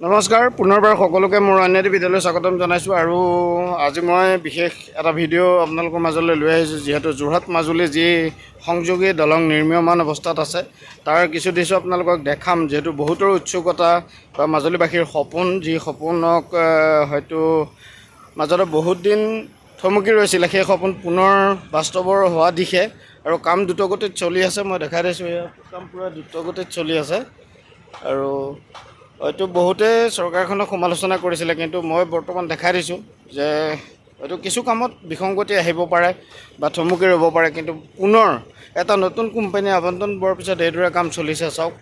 নমস্কাৰ পুনৰবাৰ সকলোকে মোৰ অন্যটি ভিডিঅ'লৈ স্বাগতম জনাইছোঁ আৰু আজি মই বিশেষ এটা ভিডিঅ' আপোনালোকৰ মাজলৈ লৈ আহিছোঁ যিহেতু যোৰহাট মাজুলী যি সংযোগী দলং নিৰ্মীয়মান অৱস্থাত আছে তাৰ কিছু দৃশ্য আপোনালোকক দেখাম যিহেতু বহুতৰ উৎসুকতা বা মাজুলীবাসীৰ সপোন যি সপোনক হয়তো মাজতে বহুত দিন থমকি ৰৈছিলে সেই সপোন পুনৰ বাস্তৱৰ হোৱা দিশে আৰু কাম দ্ৰুতগতিত চলি আছে মই দেখাই দিছোঁ কাম পুৰা দ্ৰুতগতিত চলি আছে আৰু হয়তো বহুতে চৰকাৰখনক সমালোচনা কৰিছিলে কিন্তু মই বৰ্তমান দেখাই দিছোঁ যে হয়তো কিছু কামত বিসংগতি আহিব পাৰে বা থমকি ৰ'ব পাৰে কিন্তু পুনৰ এটা নতুন কোম্পানী আবণ্টন পোৱাৰ পিছত এইদৰে কাম চলিছে চাওক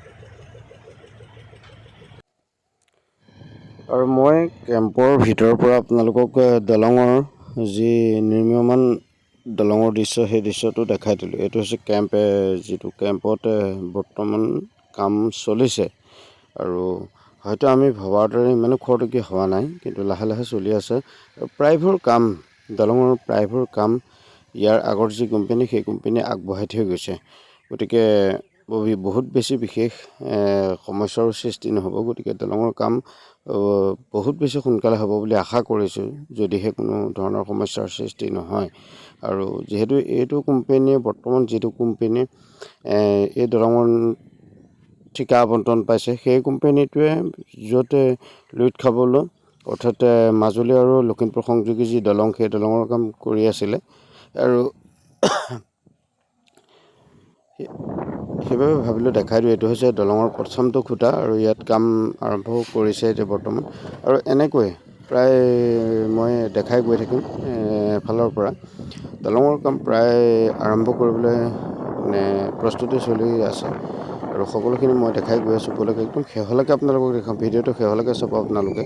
আৰু মই কেম্পৰ ভিতৰৰ পৰা আপোনালোকক দলঙৰ যি নিৰ্মীয়মান দলঙৰ দৃশ্য সেই দৃশ্যটো দেখাই দিলোঁ। এইটো হৈছে কেম্প, যিটো কেম্পত বৰ্তমান কাম চলিছে আৰু হয়তো আমি ভবাৰ দৰে ইমানো খৰতকীয়া হোৱা নাই কিন্তু লাহে লাহে চলি আছে। প্ৰায়বোৰ কাম দলঙৰ প্ৰায়বোৰ কাম ইয়াৰ আগৰ যি কোম্পানী সেই কোম্পানীয়ে আগবঢ়াই থৈ গৈছে, গতিকে বহুত বেছি বিশেষ সমস্যাৰো সৃষ্টি নহ'ব। গতিকে দলঙৰ কাম বহুত বেছি সোনকালে হ'ব বুলি আশা কৰিছোঁ যদিহে কোনো ধৰণৰ সমস্যাৰ সৃষ্টি নহয়। আৰু যিহেতু এইটো কোম্পানীয়ে বৰ্তমান যিটো কোম্পানী এই দলঙৰ ঠিকা আবণ্টন পাইছে সেই কোম্পানীটোৱে য'ত লুইত খাবলৈ অৰ্থাৎ মাজুলী আৰু লখিমপুৰ সংযোগী যি দলং সেই দলঙৰ কাম কৰি আছিলে আৰু সেইবাবে ভাবিলোঁ দেখাই দিওঁ। এইটো হৈছে দলঙৰ প্ৰথমটো খুঁটা আৰু ইয়াত কাম আৰম্ভ কৰিছে এতিয়া বৰ্তমান আৰু এনেকৈ প্ৰায় মই দেখাই গৈ থাকিম এফালৰ পৰা দলঙৰ কাম প্ৰায় আৰম্ভ কৰিবলৈ প্ৰস্তুতি চলি আছে আৰু সকলোখিনি মই দেখাই গৈ আছোঁ। উপলক্ষে একদম শেহলৈকে আপোনালোকক দেখাম, ভিডিঅ'টো শেহলৈকে চাব আপোনালোকে।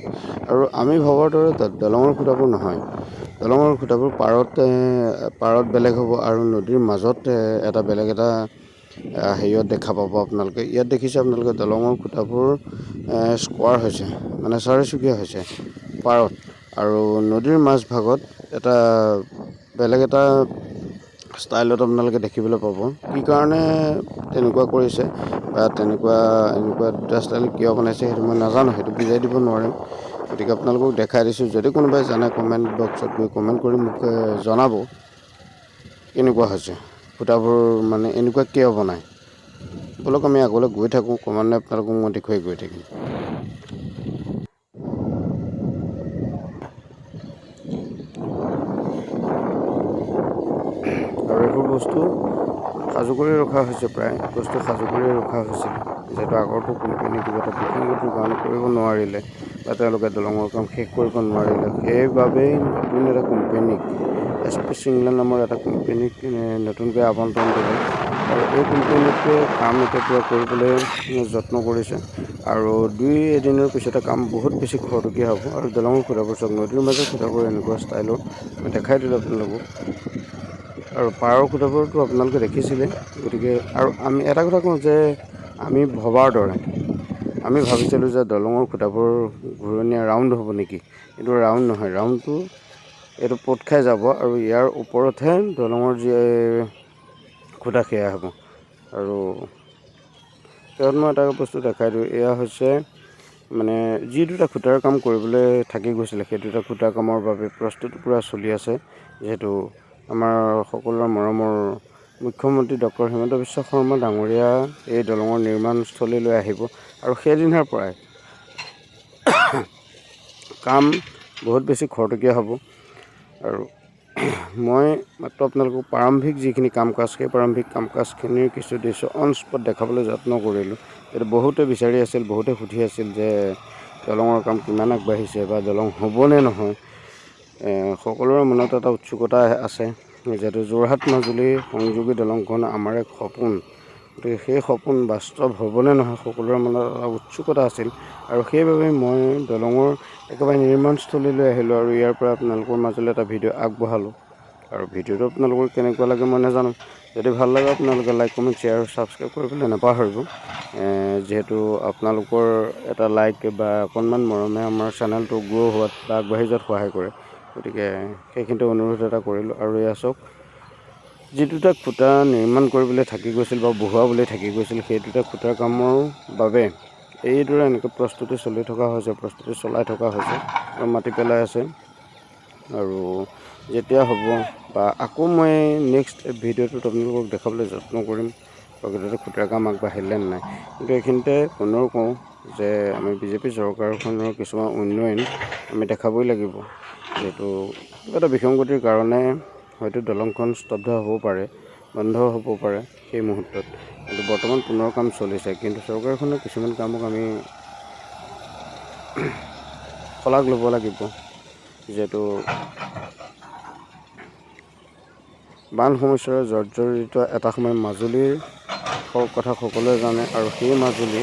আৰু আমি ভবাৰ দৰে দলঙৰ খুঁটাবোৰ নহয়, দলঙৰ খুঁটাবোৰ পাৰত বেলেগ হ'ব আৰু নদীৰ মাজত এটা বেলেগ এটা হেৰিয়ত দেখা পাব আপোনালোকে। ইয়াত দেখিছে আপোনালোকে দলঙৰ খুঁটাবোৰ স্কোৱাৰ হৈছে, মানে চাৰিচুকীয়া হৈছে পাৰত, আৰু নদীৰ মাজভাগত এটা বেলেগ এটা ষ্টাইলত আপোনালোকে দেখিবলৈ পাব। কি কাৰণে তেনেকুৱা কৰিছে বা এনেকুৱা দুটা ষ্টাইল কিয় বনাইছে সেইটো মই নাজানো, সেইটো বুজাই দিব নোৱাৰিম। গতিকে আপোনালোকক দেখাই দিছোঁ। যদি কোনোবাই জানে কমেণ্ট বক্সত গৈ কমেণ্ট কৰি মোক জনাব কেনেকুৱা হৈছে খুঁটাবোৰ, মানে এনেকুৱা কিয় বনায়। ব'লক আমি আগলৈ গৈ থাকোঁ, ক্ৰমান্বয়ে আপোনালোকক মই দেখুৱাই গৈ থাকিম। আৰু এইবোৰ বস্তু সাজু কৰি ৰখা হৈছে, প্ৰায় বস্তু সাজু কৰি ৰখা হৈছিলে যিহেতু আগৰটো কোম্পানী কিবা এটা বিসংগতিৰ কাৰণে কৰিব নোৱাৰিলে বা তেওঁলোকে দলঙৰ কাম শেষ কৰিব নোৱাৰিলে, সেইবাবেই নতুন এটা কোম্পানীক SP চিংলা নামৰ এটা কোম্পানীক নতুনকৈ আবণ্টন দিলে আৰু এই কোম্পানীটোৱে কাম এতিয়া পূৰা কৰিবলৈ যত্ন কৰিছে আৰু দুই এদিনৰ পিছতে কাম বহুত বেছি খৰতকীয়া হ'ব। আৰু দলঙৰ খুঁটাবোৰ চাওক, নদীৰ মাজৰ খুঁটাবোৰ এনেকুৱা ষ্টাইলৰ মই দেখাই দিলোঁ আপোনালোকক। আৰু পাৰৰ খুঁটাবোৰতো আপোনালোকে দেখিছিলে। গতিকে আৰু আমি এটা কথা কওঁ যে আমি ভবাৰ দৰে আমি ভাবিছিলোঁ যে দলঙৰ খুঁটাবোৰ ঘূৰণীয়া ৰাউণ্ড হ'ব নেকি, কিন্তু ৰাউণ্ড নহয়, ৰাউণ্ডটো এইটো পোত খাই যাব আৰু ইয়াৰ ওপৰতহে দলঙৰ যি খুঁটা সেয়া হ'ব। আৰু সিহঁত মই এটা বস্তু দেখাই দিওঁ, এয়া হৈছে মানে যি দুটা খুঁটাৰ কাম কৰিবলৈ থাকি গৈছিলে সেই দুটা খুঁটাৰ কামৰ বাবে প্ৰস্তুতি পূৰা চলি আছে। যিহেতু আমাৰ সকলোৰে মৰমৰ মুখ্যমন্ত্ৰী ডক্টৰ হিমন্ত বিশ্ব শৰ্মা ডাঙৰীয়া এই দলঙৰ নিৰ্মাণস্থলীলৈ আহিব আৰু সেইদিনাৰ পৰাই কাম বহুত বেছি খৰতকীয়া হ'ব। আৰু মই মাত্ৰ আপোনালোকক প্ৰাৰম্ভিক যিখিনি কাম কাজ সেই প্ৰাৰম্ভিক কাম কাজখিনিৰ কিছু দৃশ্য অন স্পট দেখাবলৈ যত্ন কৰিলোঁ। এইটো বহুতে বিচাৰি আছিল, বহুতে সুধি আছিল যে দলঙৰ কাম কিমান আগবাঢ়িছে বা দলং হ'বনে নহয়। সকলোৰে মনত এটা উৎসুকতা আছে, যিহেতু যোৰহাট মাজুলী সংযোগী দলংখন আমাৰ এক সপোন। গতিকে সেই সপোন বাস্তৱ হ'বনে নহয় সকলোৰে মনত এটা উৎসুকতা আছিল আৰু সেইবাবে মই দলঙৰ একেবাৰে নিৰ্মাণস্থলীলৈ আহিলোঁ আৰু ইয়াৰ পৰা আপোনালোকৰ মাজলৈ এটা ভিডিঅ' আগবঢ়ালোঁ। আৰু ভিডিঅ'টো আপোনালোকৰ কেনেকুৱা লাগে মই নাজানো। যদি ভাল লাগে আপোনালোকে লাইক কমেণ্ট শ্বেয়াৰ আৰু ছাবস্ক্ৰাইব কৰিবলৈ নাপাহৰিব। যিহেতু আপোনালোকৰ এটা লাইক বা অকণমান মৰমে আমাৰ চেনেলটো গ্ৰ' হোৱাত বা আগবাঢ়ি যোৱাত সহায় কৰে। গতিকে সেইখিনিতে অনুৰোধ এটা কৰিলোঁ। আৰু এয়া চাওক, যি দুটা খুঁটা নিৰ্মাণ কৰিবলৈ থাকি গৈছিল বা বহুৱাবলৈ থাকি গৈছিল সেই দুটা খুঁটাৰ কামৰ বাবে এইদৰে এনেকৈ প্ৰস্তুতি চলাই থকা হৈছে আৰু মাটি পেলাই আছে। আৰু যেতিয়া হ'ব বা আকৌ মই নেক্সট ভিডিঅ'টোত আপোনালোকক দেখাবলৈ যত্ন কৰিম প্ৰকৃততে খুঁটাৰ কাম আগবাঢ়িলে নাই। কিন্তু এইখিনিতে পুনৰ কওঁ যে আমি বিজেপি চৰকাৰখনৰ কিছুমান উন্নয়ন আমি দেখাবই লাগিব। যিহেতু কিবা এটা বিসংগতিৰ কাৰণে হয়তো দলংখন স্তব্ধ হ'ব পাৰে, বন্ধ হ'ব পাৰে সেই মুহূৰ্তত, কিন্তু বৰ্তমান পুনৰ কাম চলিছে। কিন্তু চৰকাৰখনৰ কিছুমান কামক আমি শলাগ ল'ব লাগিব। যিহেতু বান সমস্যাৰে জৰ্জৰিত এটা সময় মাজুলীৰ কথা সকলোৱে জানে, আৰু সেই মাজুলী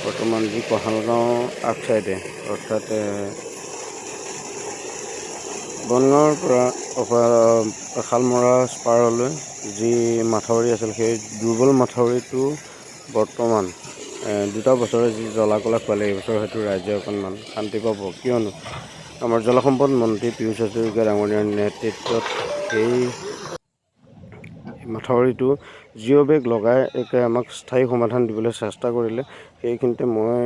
বৰ্তমান যি কঁহালগাঁও আগ চাইডে অৰ্থাৎ বনগাঁৱৰ পৰা শালমৰা পাৰলৈ যি মাথাউৰি আছিল, সেই দুৰ্বল মাথাউৰিটো বৰ্তমান 2টা বছৰে যি জ্বলা-কলা খোৱালে, এইবছৰ হয়তো ৰাইজে অকণমান শান্তি পাব। কিয়নো আমাৰ জলসম্পদ মন্ত্ৰী পীয়ুষ হাজৰিকা ডাঙৰীয়াৰ নেতৃত্বত সেই মাথাউৰিটো জিঅ' বেগ লগাই আমাক স্থায়ী সমাধান দিবলৈ চেষ্টা কৰিলে। সেইখিনিতে মই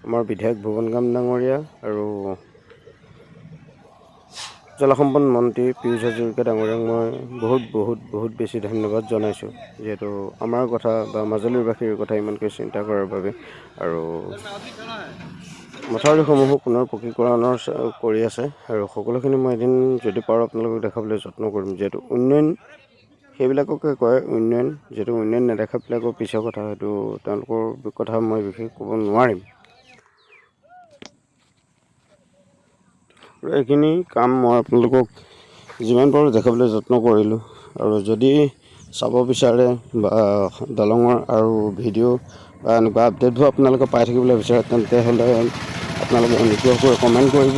আমাৰ বিধায়ক ভুৱন গাম ডাঙৰীয়া আৰু জলসম্পদ মন্ত্ৰী পীয়ুষ হাজৰিকা ডাঙৰীয়াক মই বহুত বেছি ধন্যবাদ জনাইছোঁ। যিহেতু আমাৰ কথা বা মাজুলীবাসীৰ কথা ইমানকৈ চিন্তা কৰাৰ বাবে। আৰু মাথাউৰিসমূহো পুনৰ পকীকৰণৰ কৰি আছে, আৰু সকলোখিনি মই এদিন যদি পাৰোঁ আপোনালোকক দেখাবলৈ যত্ন কৰিম। যিহেতু উন্নয়ন সেইবিলাককে কয় উন্নয়ন, যিহেতু উন্নয়ন নেদেখাবিলাকৰ পিছৰ কথা, হয়তো তেওঁলোকৰ কথা মই বিশেষ ক'ব নোৱাৰিম। আৰু এইখিনি কাম মই আপোনালোকক যিমান পাৰোঁ দেখাবলৈ যত্ন কৰিলোঁ। আৰু যদি চাব বিচাৰে বা দলঙৰ আৰু ভিডিঅ' বা এনেকুৱা আপডেটবোৰ আপোনালোকে পাই থাকিবলৈ বিচাৰে, তেন্তে হ'লে আপোনালোকে অনুগ্ৰহ কৰি কমেণ্ট কৰিব।